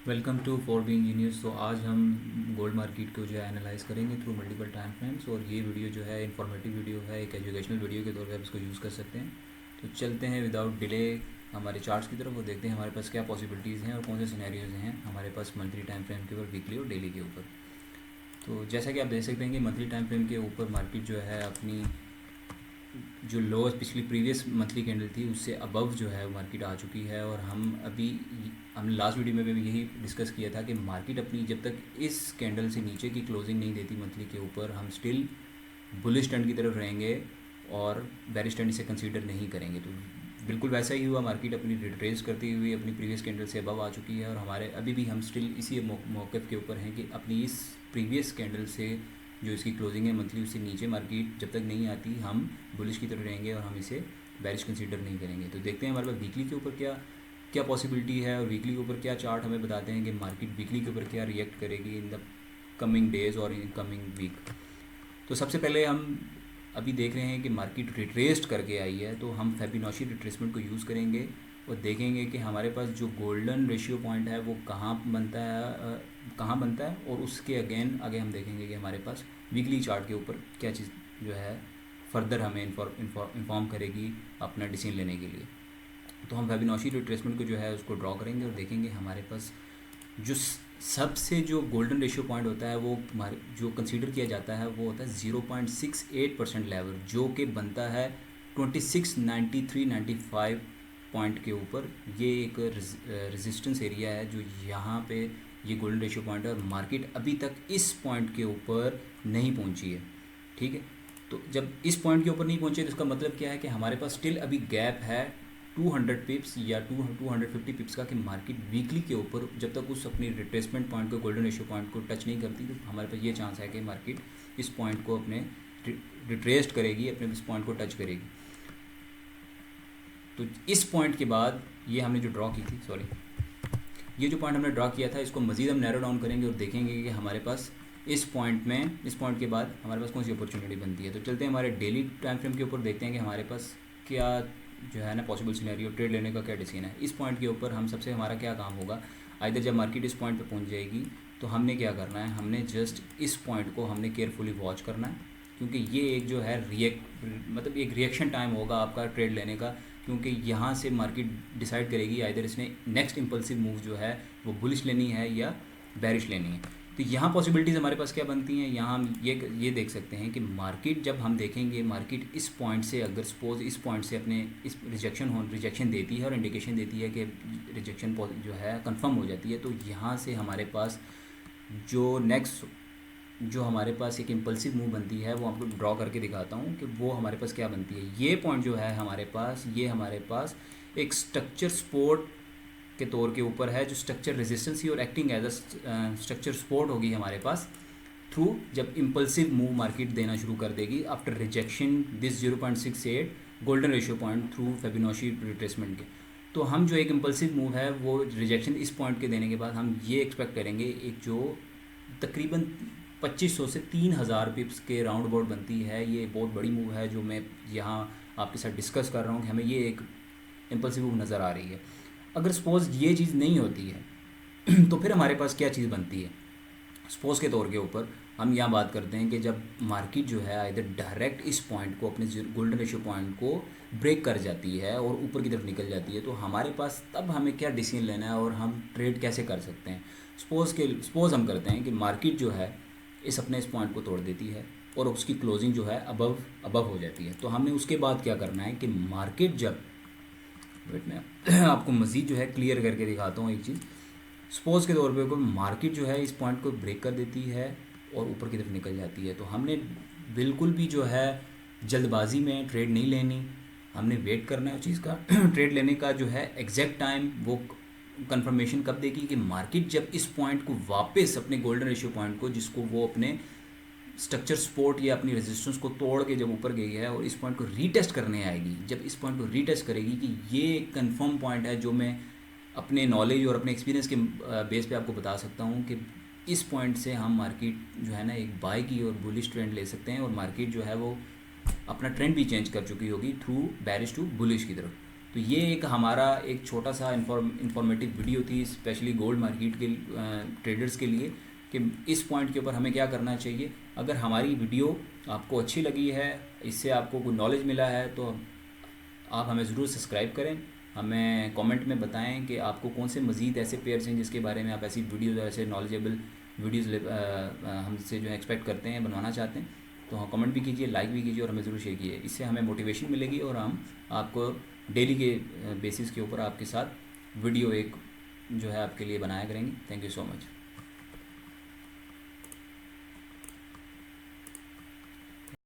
Welcome to for B engineers. तो आज हम गोल्ड मार्केट को जो है एनालाइज करेंगे थ्रू मल्टीपल टाइम फ्रेम्स, और ये वीडियो जो है इन्फॉर्मेटिव वीडियो है, एक एजुकेशनल वीडियो के तौर पे आप इसको यूज़ कर सकते हैं। तो चलते हैं विदाउट डिले हमारे चार्ट्स की तरफ, वो देखते हैं हमारे पास क्या पॉसिबिलिटीज़ हैं और कौन से सिनेरियोज़ हैं हमारे पास मंथली टाइम फ्रेम के ऊपर, वीकली और डेली के ऊपर। तो जैसा कि आप देख सकते हैं कि मंथली टाइम फ्रेम के ऊपर मार्केट जो है अपनी जो लोअर पिछली प्रीवियस मंथली कैंडल थी उससे अबव जो है मार्केट आ चुकी है। और हमने लास्ट वीडियो में भी यही डिस्कस किया था कि मार्केट अपनी जब तक इस कैंडल से नीचे की क्लोजिंग नहीं देती मंथली के ऊपर, हम स्टिल बुलिश ट्रेंड की तरफ रहेंगे और बेरिश ट्रेंड इसे कंसीडर नहीं करेंगे। तो बिल्कुल वैसा ही हुआ, मार्केट अपनी रिट्रेस करती हुई अपनी प्रीवियस कैंडल से अबव आ चुकी है, और हमारे अभी भी हम स्टिल इसी मौक़िफ़ के ऊपर हैं कि अपनी इस प्रीवियस कैंडल से जो इसकी क्लोजिंग है मंथली उससे नीचे मार्केट जब तक नहीं आती हम बुलिश की तरफ रहेंगे और हम इसे बेरिश कंसीडर नहीं करेंगे। तो देखते हैं हमारे पास वीकली के ऊपर क्या क्या पॉसिबिलिटी है, और वीकली के ऊपर क्या चार्ट हमें बताते हैं कि मार्केट वीकली के ऊपर क्या रिएक्ट करेगी इन द कमिंग डेज़ और इन कमिंग वीक। तो सबसे पहले हम अभी देख रहे हैं कि मार्केट रिट्रेस्ड करके आई है, तो हम फिबोनाची रिट्रेसमेंट को यूज़ करेंगे और देखेंगे कि हमारे पास जो गोल्डन रेशियो पॉइंट है वो कहाँ बनता है और उसके आगे हम देखेंगे कि हमारे पास वीकली चार्ट के ऊपर क्या चीज़ जो है फर्दर हमें इन्फॉर्म करेगी अपना डिसीजन लेने के लिए। तो हम फिबोनाची रिट्रेसमेंट को जो है उसको ड्रॉ करेंगे और देखेंगे हमारे पास जो सबसे जो गोल्डन रेशियो पॉइंट होता है वो जो कंसीडर किया जाता है वो होता है 0.68% लेवल, जो कि बनता है 2693-95 पॉइंट के ऊपर। ये एक रेजिस्टेंस एरिया है जो यहाँ पे ये गोल्डन रेशियो पॉइंट है, और मार्केट अभी तक इस पॉइंट के ऊपर नहीं पहुँची है। ठीक है, तो जब इस पॉइंट के ऊपर नहीं पहुँचे तो इसका मतलब क्या है कि हमारे पास स्टिल अभी गैप है 200 पिप्स या 250 पिप्स का, कि मार्केट वीकली के ऊपर जब तक उस अपनी रिट्रेसमेंट पॉइंट को, गोल्डन रेशियो पॉइंट को टच नहीं करती, तो हमारे पास ये चांस है कि मार्केट इस पॉइंट को अपने रिट्रेस्ड करेगी, अपने इस पॉइंट को टच करेगी। तो इस पॉइंट के बाद ये हमने जो ड्रॉ की थी, ये जो पॉइंट हमने ड्रॉ किया था, इसको मज़ीद हम नैरो डाउन करेंगे और देखेंगे कि हमारे पास इस पॉइंट के बाद हमारे पास कौन सी अपॉर्चुनिटी बनती है। तो चलते हैं हमारे डेली टाइम फ्रेम के ऊपर, देखते हैं कि हमारे पास क्या जो है ना पॉसिबल सिनेरियो, ट्रेड लेने का क्या डिसीजन है। इस पॉइंट के ऊपर हम सबसे हमारा क्या काम होगा, आइदर जब मार्केट इस पॉइंट पे पहुंच जाएगी तो हमने क्या करना है, हमने जस्ट इस पॉइंट को हमने केयरफुली वॉच करना है, क्योंकि ये एक जो है मतलब एक रिएक्शन टाइम होगा आपका ट्रेड लेने का, क्योंकि यहाँ से मार्केट डिसाइड करेगी आइदर इसने नेक्स्ट इम्पल्सिव मूव जो है वो बुलिश लेनी है या बेरिश लेनी है। तो यहाँ पॉसिबिलिटीज़ हमारे पास क्या बनती हैं, यहाँ हम ये देख सकते हैं कि मार्केट जब हम देखेंगे मार्केट इस पॉइंट से, अगर सपोज इस पॉइंट से अपने इस रिजेक्शन देती है और इंडिकेशन देती है कि रिजेक्शन जो है कंफर्म हो जाती है, तो यहाँ से हमारे पास जो नेक्स्ट जो हमारे पास एक इम्पल्सिव मूव बनती है वो आपको ड्रॉ करके दिखाता हूँ कि वो हमारे पास क्या बनती है। ये पॉइंट जो है हमारे पास एक स्ट्रक्चर सपोर्ट के तौर के ऊपर है, जो स्ट्रक्चर रेजिस्टेंस ही और acting as a structure support होगी हमारे पास थ्रू जब इम्पल्सिव मूव मार्केट देना शुरू कर देगी after rejection this 0.68 golden ratio point through Fibonacci retracement के। तो हम जो एक इम्पल्सिव मूव है वो रिजेक्शन इस पॉइंट के देने के बाद हम ये एक्सपेक्ट करेंगे एक जो तकरीबन 2500 से 3000 पिप्स के राउंड अबाउट बनती है। ये बहुत बड़ी मूव है जो मैं यहाँ आपके साथ डिस्कस कर रहा हूँ कि हमें ये एक इम्पल्सिव मूव नज़र आ रही है। अगर सपोज़ ये चीज़ नहीं होती है तो फिर हमारे पास क्या चीज़ बनती है। सपोज़ के तौर के ऊपर हम यहाँ बात करते हैं कि जब मार्केट जो है इधर डायरेक्ट इस पॉइंट को, अपने गोल्डन रेशियो पॉइंट को ब्रेक कर जाती है और ऊपर की तरफ निकल जाती है, तो हमारे पास तब हमें क्या डिसीजन लेना है और हम ट्रेड कैसे कर सकते हैं। सपोज़ हम करते हैं कि मार्केट जो है इस पॉइंट को तोड़ देती है और उसकी क्लोजिंग जो है अबव हो जाती है, तो हमने उसके बाद क्या करना है कि मार्केट जब वेट में आपको मज़ीद जो है क्लियर करके दिखाता हूँ एक चीज़। सपोज़ के तौर पे कोई मार्केट जो है इस पॉइंट को ब्रेक कर देती है और ऊपर की तरफ निकल जाती है, तो हमने बिल्कुल भी जो है जल्दबाजी में ट्रेड नहीं लेनी, हमने वेट करना है उस चीज़ का ट्रेड लेने का जो है एग्जैक्ट टाइम वो कंफर्मेशन कब देगी कि मार्केट जब इस पॉइंट को वापस अपने गोल्डन रेशियो पॉइंट को, जिसको वो अपने स्ट्रक्चर सपोर्ट या अपनी रेजिस्टेंस को तोड़ के जब ऊपर गई है और इस पॉइंट को रीटेस्ट करने आएगी, जब इस पॉइंट को रीटेस्ट करेगी कि ये कंफर्म पॉइंट है जो मैं अपने नॉलेज और अपने एक्सपीरियंस के बेस पे आपको बता सकता हूँ कि इस पॉइंट से हम मार्केट जो है ना एक बाय की और बुलिश ट्रेंड ले सकते हैं, और मार्केट जो है वो अपना ट्रेंड भी चेंज कर चुकी होगी थ्रू बेरिश टू बुलिश की तरफ। तो ये एक हमारा एक छोटा सा इंफॉर्मेटिव वीडियो थी स्पेशली गोल्ड मार्केट के ट्रेडर्स के लिए कि इस पॉइंट के ऊपर हमें क्या करना चाहिए। अगर हमारी वीडियो आपको अच्छी लगी है, इससे आपको कोई नॉलेज मिला है, तो आप हमें ज़रूर सब्सक्राइब करें। हमें कमेंट में बताएं कि आपको कौन से मज़ीद ऐसे पेयर्स हैं जिसके बारे में आप ऐसी वीडियोज़ ऐसे नॉलेजेबल वीडियोज़ हमसे जो है एक्सपेक्ट करते हैं, बनवाना चाहते हैं। तो हाँ, कमेंट भी कीजिए, लाइक भी कीजिए और हमें ज़रूर शेयर कीजिए। इससे हमें मोटिवेशन मिलेगी और हम आपको डेली के बेसिस के ऊपर आपके साथ वीडियो एक जो है आपके लिए बनाया करेंगे। Thank you so much.